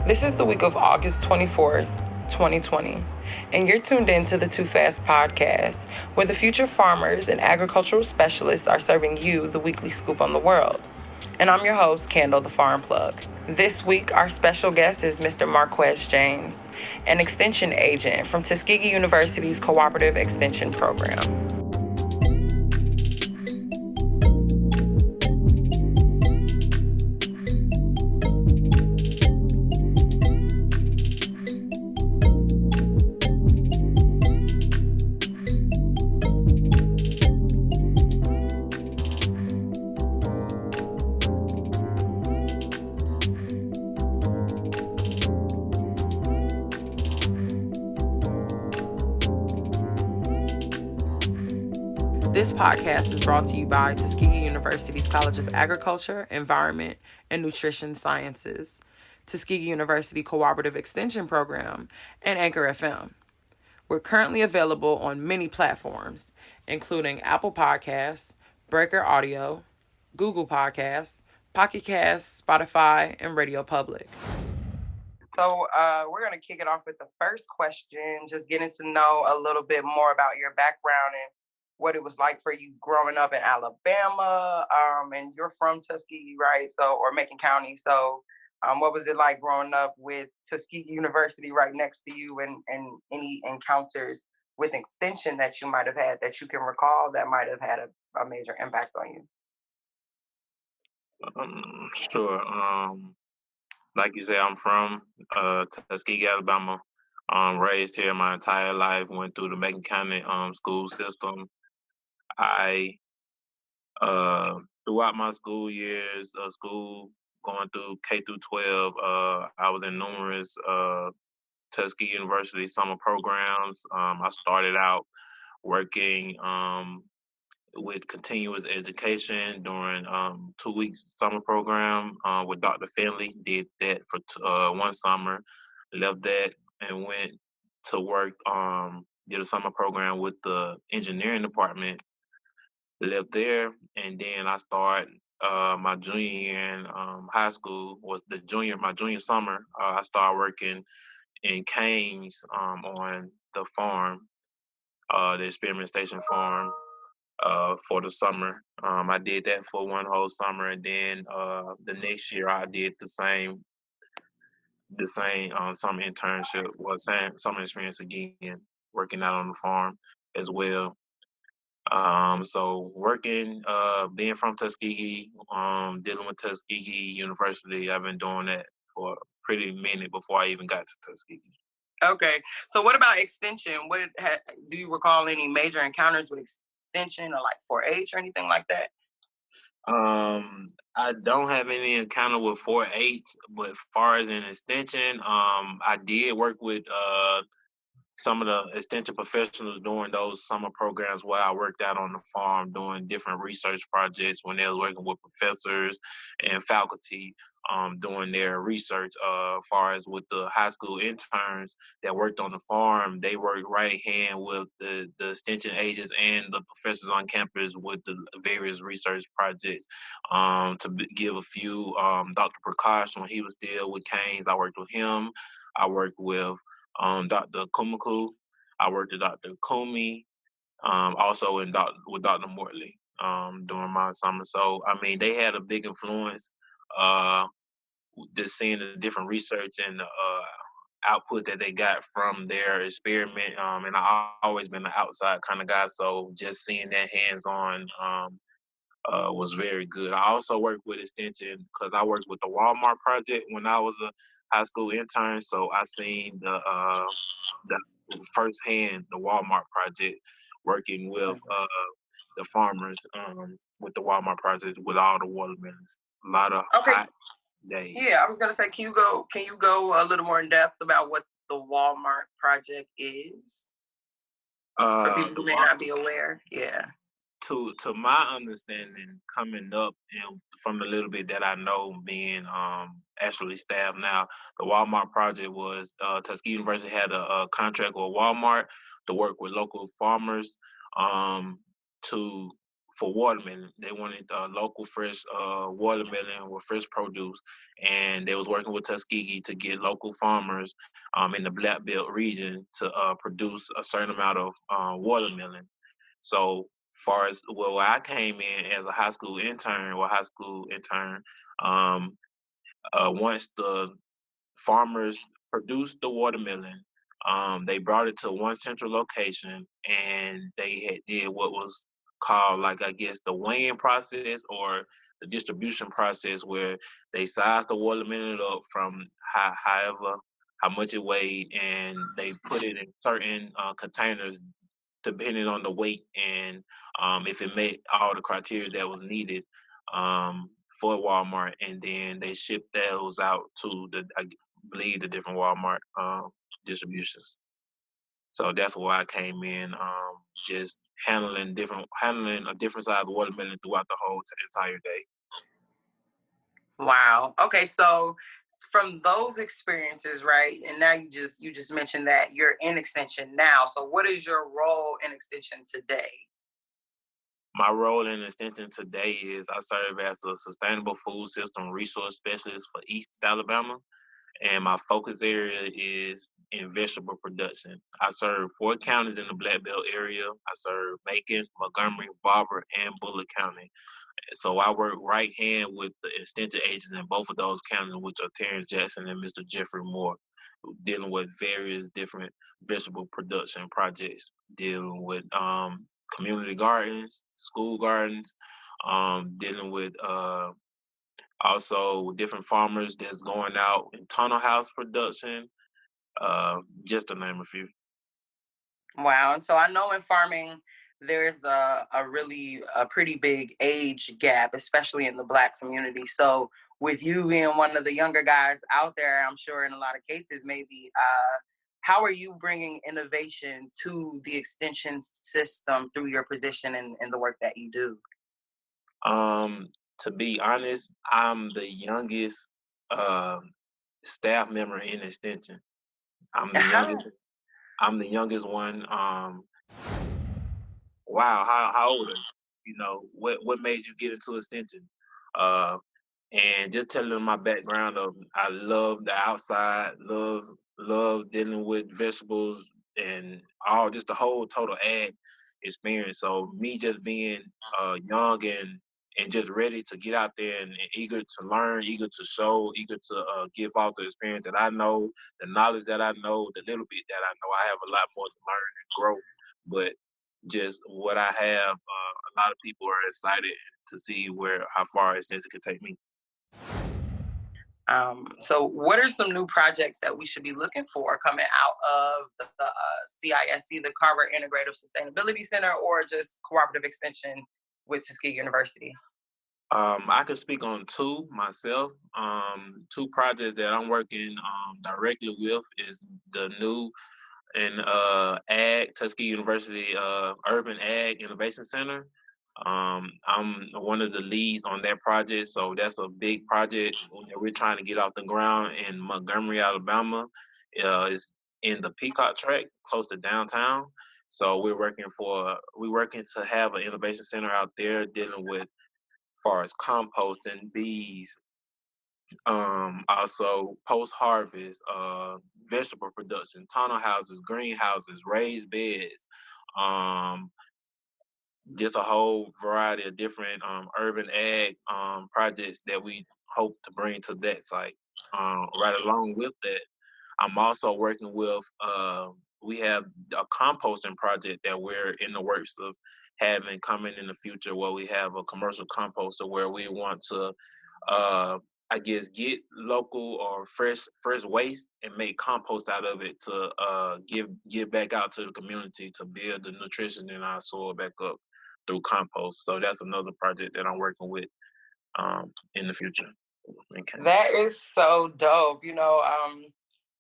This is the week of August 24th, 2020, and you're tuned in to the Too Fast podcast, where the future farmers and agricultural specialists are serving you the weekly scoop on the world. And I'm your host, Kandeaux the Farm Plug. This week, our special guest is Mr. Marquess James, an extension agent from Tuskegee University's Cooperative Extension Program. This podcast is brought to you by Tuskegee University's College of Agriculture, Environment, and Nutrition Sciences, Tuskegee University Cooperative Extension Program, and Anchor FM. We're currently available on many platforms, including Apple Podcasts, Breaker Audio, Google Podcasts, Pocket Casts, Spotify, and Radio Public. So we're going to kick it off with the first question, just getting to know a little bit more about your background and what it was like for you growing up in Alabama, and you're from Tuskegee, right? So, or Macon County. So, what was it like growing up with Tuskegee University right next to you, and any encounters with extension that you might have had that you can recall that might have had a major impact on you? Sure. Like you said, I'm from Tuskegee, Alabama. Raised here my entire life. Went through the Macon County school system. I throughout my school years, school going through K through 12, I was in numerous Tuskegee University summer programs. I started out working with continuous education during 2 weeks summer program with Dr. Finley. Did that for one summer, left that and went to work. Did a summer program with the engineering department. Left there, and then I started my junior year in high school. Was my junior summer. I started working in Canes on the farm, the experiment station farm. For the summer, I did that for one whole summer, and then the next year I did the same summer internship, summer experience again, working out on the farm as well. So working, being from Tuskegee, dealing with Tuskegee University, I've been doing that for a pretty minute before I even got to Tuskegee. Okay, so what about extension? Do you recall any major encounters with extension or like 4-H or anything like that? I don't have any encounter with 4-H, but as far as an extension, I did work with some of the extension professionals during those summer programs where I worked out on the farm doing different research projects when they was working with professors and faculty doing their research. As far as with the high school interns that worked on the farm, they worked right hand with the extension agents and the professors on campus with the various research projects. Give a few, Dr. Prakash, when he was still with Canes, I worked with him. I worked with Dr. Kumaku. I worked with Dr. Kumi, also with Dr. Mortley during my summer. So, I mean, they had a big influence, just seeing the different research and the output that they got from their experiment. And I've always been an outside kind of guy, so just seeing that hands-on was very good. I also worked with extension because I worked with the Walmart project when I was a high school intern. So I seen the firsthand the Walmart project, working with the farmers with the Walmart project with all the watermelons. A lot of hot days. Yeah, I was gonna say, can you go a little more in depth about what the Walmart project is? For people who may not be aware, yeah. To my understanding, coming up and from the little bit that I know, being actually staff now, the Walmart project was Tuskegee University had a contract with Walmart to work with local farmers to for watermelon. They wanted local fresh watermelon with fresh produce, and they was working with Tuskegee to get local farmers in the Black Belt region to produce a certain amount of watermelon. So far as well, where I came in as a high school intern, um, once the farmers produced the watermelon. They brought it to one central location, and they did what was called, like, I guess, the weighing process or the distribution process, where they sized the watermelon up from however how much it weighed, and they put it in certain containers depending on the weight and if it met all the criteria that was needed for Walmart, and then they shipped those out to I believe the different Walmart distributions. So that's why I came in, just handling a different size watermelon throughout the whole entire day. Wow. Okay, so from those experiences, right? And now you just mentioned that you're in extension now. So what is your role in extension today? My role in Extension today is I serve as a sustainable food system resource specialist for East Alabama, and my focus area is in vegetable production. I serve 4 counties in the Black Belt area. I serve Macon, Montgomery, Barber, and Bullitt County. So I work right hand with the extension agents in both of those counties, which are Terrence Jackson and Mr. Jeffrey Moore, dealing with various different vegetable production projects, dealing with community gardens, school gardens, dealing with also different farmers that's going out in tunnel house production, just to name a few. Wow. And so I know in farming, there's a pretty big age gap, especially in the Black community. So with you being one of the younger guys out there, I'm sure in a lot of cases, maybe, how are you bringing innovation to the extension system through your position and the work that you do? Um, to be honest, I'm the youngest uh, staff member in extension. I'm the youngest. I'm the youngest one. Wow, how old are you? You know, what made you get into extension? Uh, and just telling them my background of I love the outside, love dealing with vegetables and all just the whole total ag experience. So me just being young and just ready to get out there and eager to learn, eager to show, eager to give out the experience that I know, the knowledge that I know, the little bit that I know. I have a lot more to learn and grow, but just what I have, a lot of people are excited to see where how far extension can take me. So what are some new projects that we should be looking for coming out of the CISC, the Carver Integrative Sustainability Center, or just Cooperative Extension with Tuskegee University? I could speak on two myself. Two projects that I'm working directly with is the new and Ag Tuskegee University Urban Ag Innovation Center. I'm one of the leads on that project, so that's a big project that we're trying to get off the ground in Montgomery, Alabama. It's in the Peacock Track, close to downtown. So we're working to have an innovation center out there dealing with far as composting, bees, also post harvest, vegetable production, tunnel houses, greenhouses, raised beds, um, just a whole variety of different urban ag projects that we hope to bring to that site. Right along with that, I'm also working with, we have a composting project that we're in the works of having coming in the future, where we have a commercial composter where we want to, uh, I guess, get local or fresh waste and make compost out of it to give back out to the community to build the nutrition in our soil back up through compost. So that's another project that I'm working with in the future. Okay. That is so dope.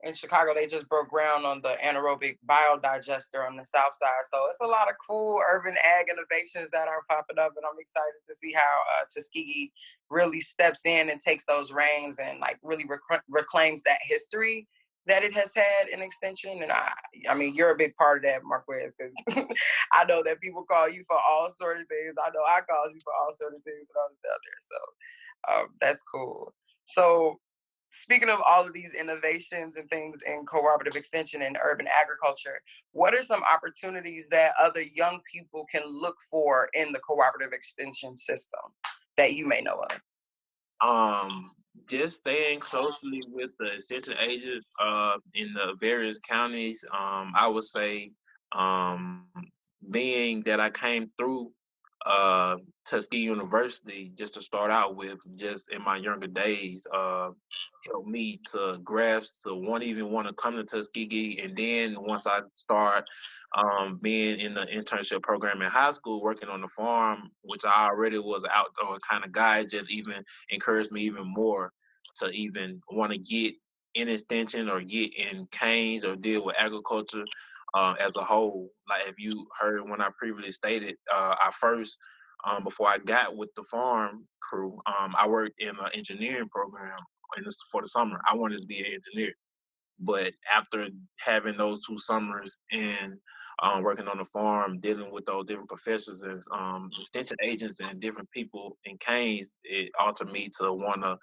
In Chicago, they just broke ground on the anaerobic biodigester on the south side. So it's a lot of cool urban ag innovations that are popping up, and I'm excited to see how Tuskegee really steps in and takes those reins and like really reclaims that history that it has had an extension, and I mean, you're a big part of that, Marquez, because I know that people call you for all sort of things. I know I call you for all sort of things when I was down there. So that's cool. So speaking of all of these innovations and things in cooperative extension and urban agriculture, what are some opportunities that other young people can look for in the cooperative extension system that you may know of? Just staying closely with the extension agent in the various counties. I would say, um, being that I came through uh, Tuskegee University just to start out with, just in my younger days, helped me to grasp to even want to come to Tuskegee. And then once I start being in the internship program in high school, working on the farm, which I already was an outdoor kind of guy, just even encouraged me even more to even want to get in extension or get in canes or deal with agriculture as a whole. Like if you heard when I previously stated, I first before I got with the farm crew, I worked in an engineering program for the summer. I wanted to be an engineer, but after having those 2 summers and working on the farm, dealing with those different professors and extension agents and different people in canes, it altered me to want to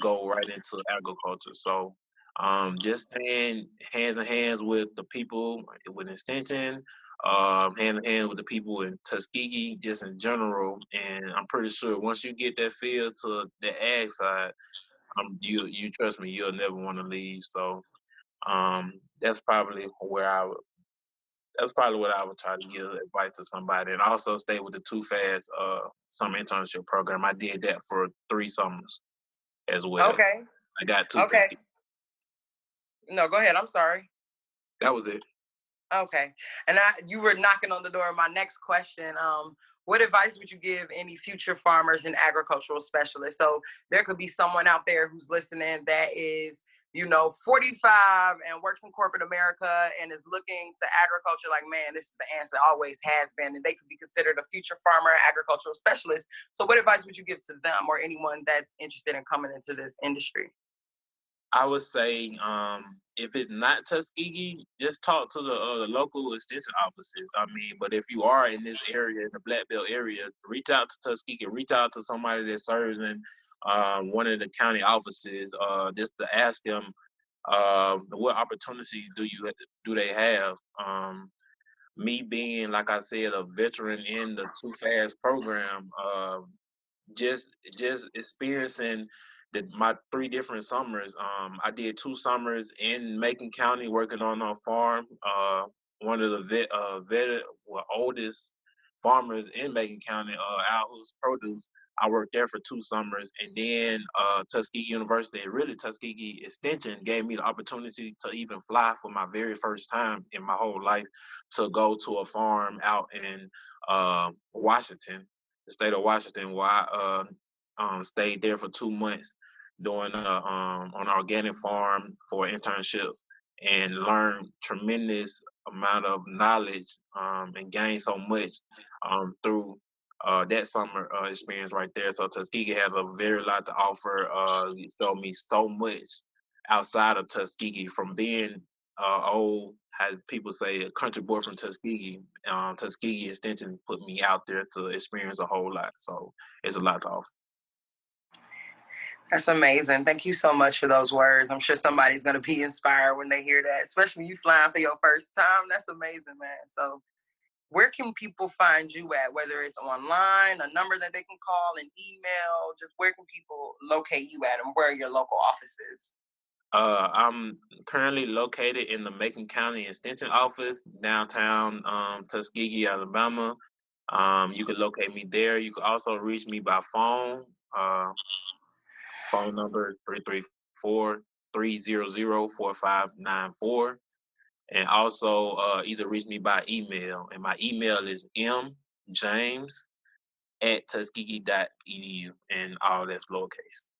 go right into agriculture. So just staying hands in hands with the people with extension, hand in hand with the people in Tuskegee, just in general. And I'm pretty sure once you get that feel to the ag side, you trust me, you'll never want to leave. So that's probably that's probably what I would try to give advice to somebody, and also stay with the Too Fast summer internship program. I did that for 3 summers as well. Okay. I got two Okay. Tuskegee. No, go ahead. I'm sorry. That was it. Okay. And you were knocking on the door of my next question. What advice would you give any future farmers and agricultural specialists? So there could be someone out there who's listening that is, 45 and works in corporate America and is looking to agriculture like, man, this is the answer, always has been, and they could be considered a future farmer, agricultural specialist. So what advice would you give to them or anyone that's interested in coming into this industry? I would say, if it's not Tuskegee, just talk to the local extension offices. I mean, but if you are in this area, in the Black Belt area, reach out to Tuskegee, reach out to somebody that serves in one of the county offices, just to ask them what opportunities do they have. Me being, like I said, a veteran in the Too Fast program, just experiencing my 3 different summers. I did 2 summers in Macon County working on a farm. One of the oldest farmers in Macon County, Al's Produce. I worked there for 2 summers, and then Tuskegee University, really Tuskegee Extension, gave me the opportunity to even fly for my very first time in my whole life to go to a farm out in Washington, the state of Washington, where I stayed there for 2 months doing on an organic farm for internships and learned tremendous amount of knowledge and gained so much through that summer experience right there. So Tuskegee has a very lot to offer. It showed me so much outside of Tuskegee from being old, as people say, a country boy from Tuskegee. Tuskegee Extension put me out there to experience a whole lot. So it's a lot to offer. That's amazing. Thank you so much for those words. I'm sure somebody's going to be inspired when they hear that, especially you flying for your first time. That's amazing, man. So, where can people find you at? Whether it's online, a number that they can call, an email, just where can people locate you at and where are your local offices? I'm currently located in the Macon County Extension Office, downtown Tuskegee, Alabama. You can locate me there. You can also reach me by phone. Uh, Phone number 334-300-4594. And also either reach me by email. And my email is mjames@tuskegee.edu, and all that's lowercase.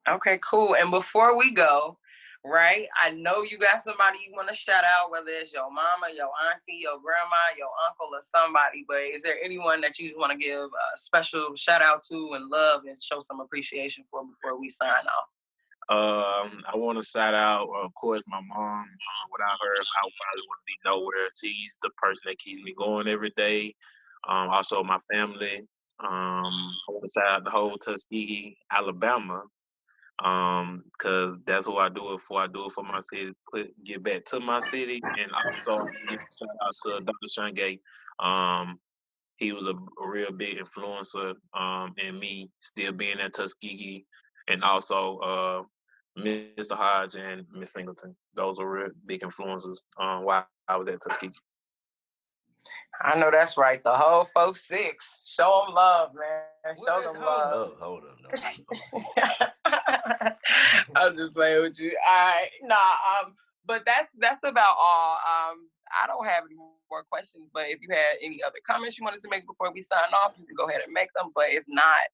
Okay, cool. And before we go, right, I know you got somebody you want to shout out, whether it's your mama, your auntie, your grandma, your uncle, or somebody. But is there anyone that you just want to give a special shout out to and love and show some appreciation for before we sign off? I want to shout out, of course, my mom. Without her, I probably wouldn't be nowhere. She's the person that keeps me going every day. Also, my family. I want to shout out the whole Tuskegee, Alabama, because that's who I do it for. I do it for my city, give back to my city, and also I want to give a shout out to Dr. Shungay. He was a real big influencer in me still being at Tuskegee, and also Mr. Hodge and Miss Singleton. Those were real big influences while I was at Tuskegee. I know that's right. The whole 4-6. Show them love, man. Show them love. Hold up. No. I was just playing with you. All right. Nah, but that's about all. I don't have any more questions, but if you had any other comments you wanted to make before we sign off, you can go ahead and make them. But if not,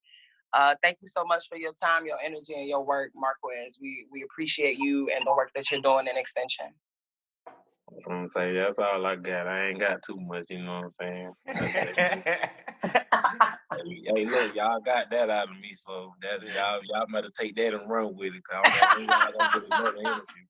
thank you so much for your time, your energy, and your work, Marquess. We appreciate you and the work that you're doing in Extension. I'm gonna say that's all I got. I ain't got too much, you know what I'm saying? Hey, look, y'all got that out of me, so that's y'all better take that and run with it. Cause I don't know when y'all gonna get another interview.